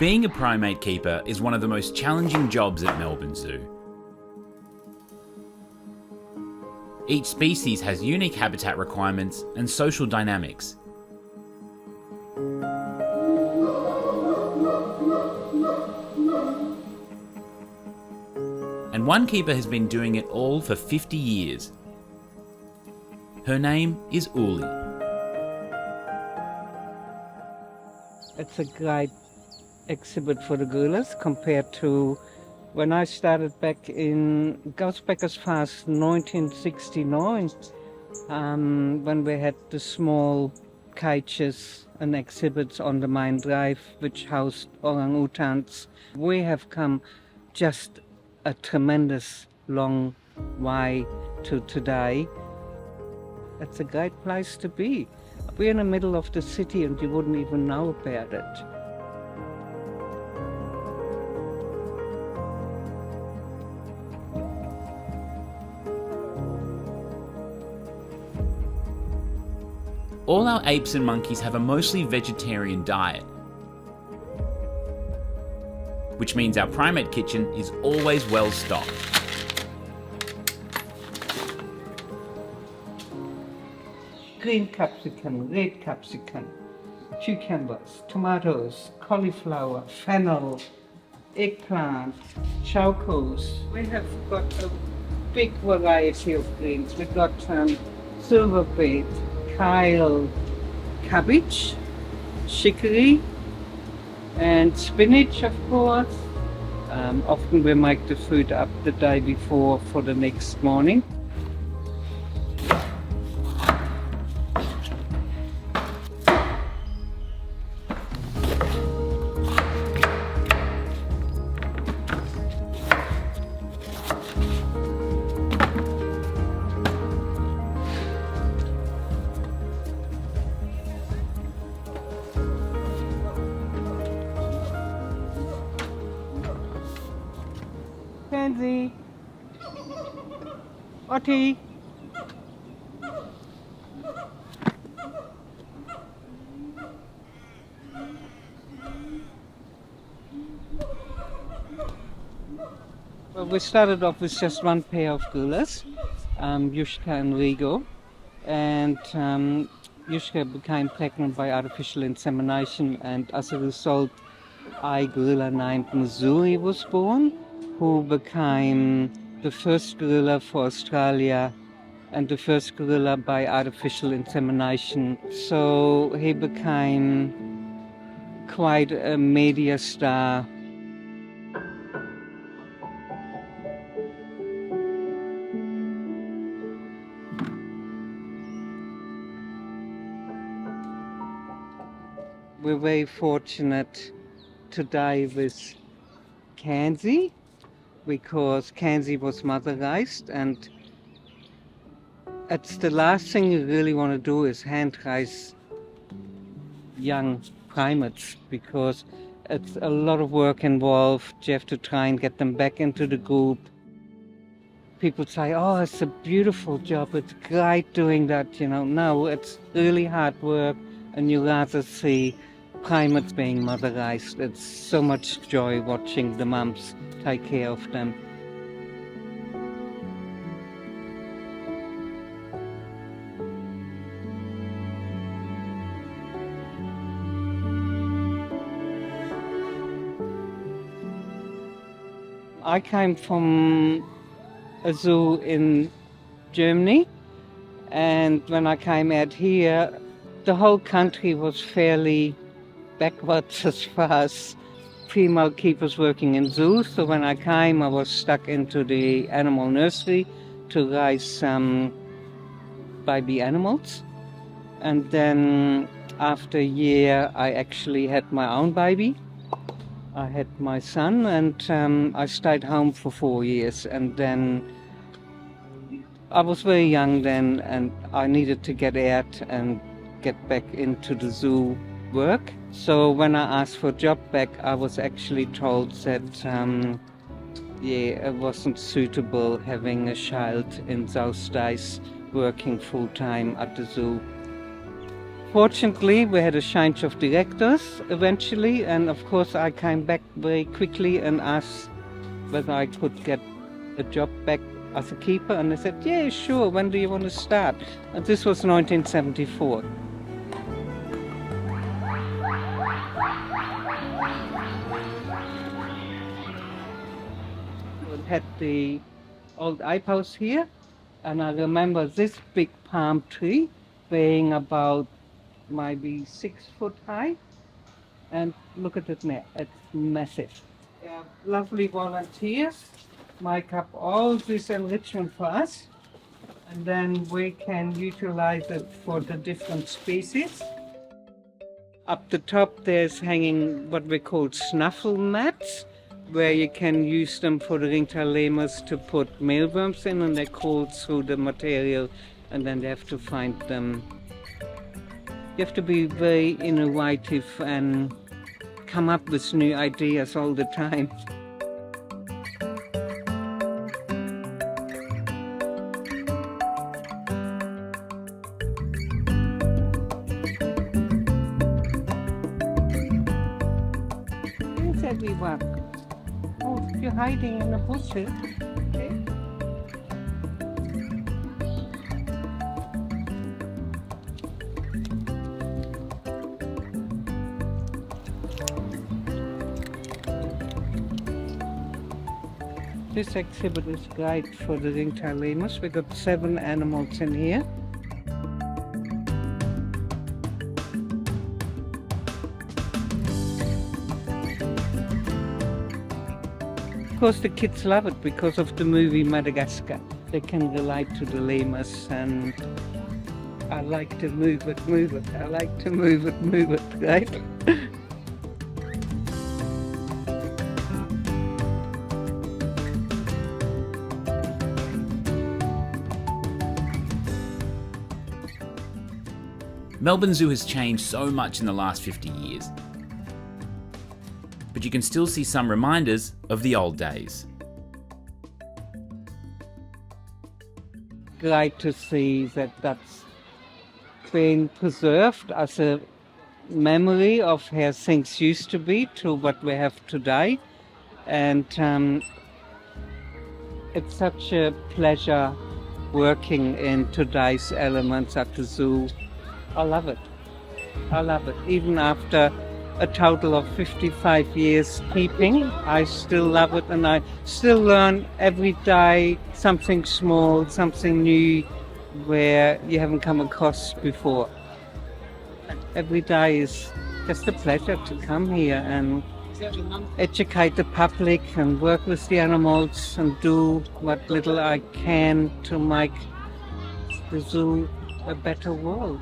Being a primate keeper is one of the most challenging jobs at Melbourne Zoo. Each species has unique habitat requirements and social dynamics. And one keeper has been doing it all for 50 years. Her name is Ulli. It's a great exhibit for the gorillas compared to when I started back goes back as far as 1969, when we had the small cages and exhibits on the main drive which housed orangutans. We have come just a tremendous long way to today. It's a great place to be. We're in the middle of the city and you wouldn't even know about it. All our apes and monkeys have a mostly vegetarian diet, which means our primate kitchen is always well stocked. Green capsicum, red capsicum, cucumbers, tomatoes, cauliflower, fennel, eggplant, chocos. We have got a big variety of greens. We've got silverbait, kale, cabbage, chicory, and spinach, of course. Often we make the food up the day before for the next morning. Pansy, Otti. Well, we started off with just one pair of gorillas, Yushka and Rigo, and Yushka became pregnant by artificial insemination, and as a result a gorilla named Mzuri was born, who became the first gorilla for Australia and the first gorilla by artificial insemination. So he became quite a media star. We're very fortunate today with Kanzi, because Kanzi was mother raised, and it's the last thing you really want to do is hand raise young primates, because it's a lot of work involved. You have to try and get them back into the group. People say, oh, it's a beautiful job, it's great doing that, No, it's really hard work, and you rather see primates being mother raised. It's so much joy watching the mums take care of them. I came from a zoo in Germany, and when I came out here, the whole country was fairly backwards as far as female keepers working in zoos. So when I came, I was stuck into the animal nursery to raise some baby animals. And then after a year, I actually had my own baby. I had my son, and I stayed home for 4 years. And then I was very young then, and I needed to get out and get back into the zoo work. So when I asked for a job back, I was actually told that it wasn't suitable having a child in those days working full-time at the zoo. Fortunately, we had a change of directors eventually, and of course I came back very quickly and asked whether I could get a job back as a keeper, and they said, yeah, sure, when do you want to start? And this was 1974. We had the old outhouse here, and I remember this big palm tree being about maybe 6 foot high, and look at it now, it's massive. Lovely volunteers make up all this enrichment for us, and then we can utilize it for the different species. Up the top there's hanging what we call snuffle mats, where you can use them for the ringtail lemurs to put mealworms in, and they're called through the material, and then they have to find them. You have to be very innovative and come up with new ideas all the time. Where's everyone? Oh, you're hiding in the bushes. Okay. This exhibit is great for the ringtail lemurs. We've got 7 animals in here. Of course the kids love it because of the movie Madagascar. They can relate to the lemurs, and I like to move it, I like to move it, right? Melbourne Zoo has changed so much in the last 50 years. But you can still see some reminders of the old days. Great to see that that's been preserved as a memory of how things used to be to what we have today. And it's such a pleasure working in today's elements at the zoo. I love it. I love it. Even after a total of 55 years keeping, I still love it, and I still learn every day something small, something new where you haven't come across before. Every day is just a pleasure to come here and educate the public and work with the animals and do what little I can to make the zoo a better world.